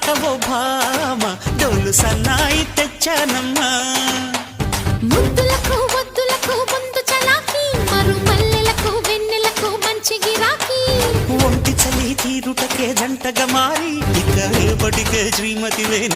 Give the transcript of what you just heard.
ఓ భామ డోలు సన్నాయి తెచ్చానమ్మా ముద్దులకు వద్దులకు ముందు చలాకి మరు మల్లెలకు వెన్నెలకు మంచి గిరాకీ ఒంటి చలి తీరుటకే జంటగా మారి ఇక రేపటికే శ్రీమతి